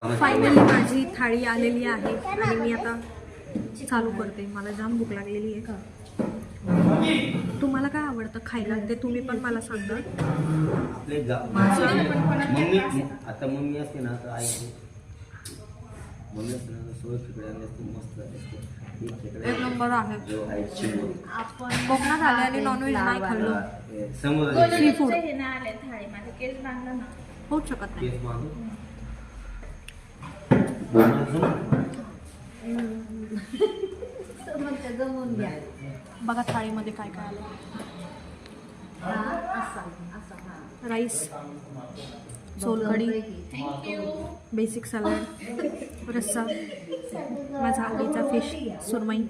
Finally माझी थाळी आलेली आहे आणि मी आता चालू करते. मला जाम भूक लागलेली आहे. तुम्हाला काय आवडतं खायला ते तुम्ही पण मला सांगा. आता मम्मी असते ना तर आई मम्मी असते ना सोय खेकडे आणले असते मस्त असते. एक नंबर आहे. कोकणात आले आणि नॉनव्हेज नाही खाल्लो. सी फूड होऊच शकत नाही. बघा थाळीमध्ये काय काय आलं. राईस, सोलकढी, बेसिक सलाड, रस्सा, माझा आवडीचा फिश, सुरमई,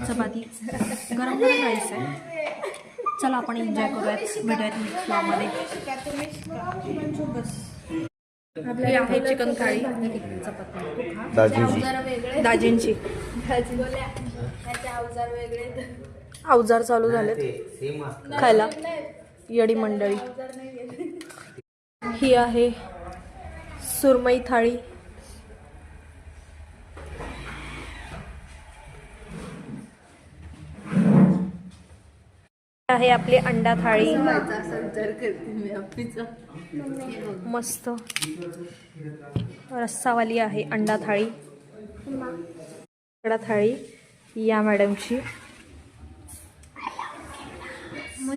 चपाती, गरम गरम राईस आहे. चला आपण एन्जॉय करूयात. भेटूयात नेक्स्ट ब्लॉगमध्ये. आपली आहे चिकन थाळी दाजींची. अवजार चालू झालेत खायला येडी मंडळी. ही आहे सुरमई थाळी. आहे आपली अंडा थाळी. मस्त रस्सावाली आहे अंडा थाळी. अंडा थाळी या मॅडमची.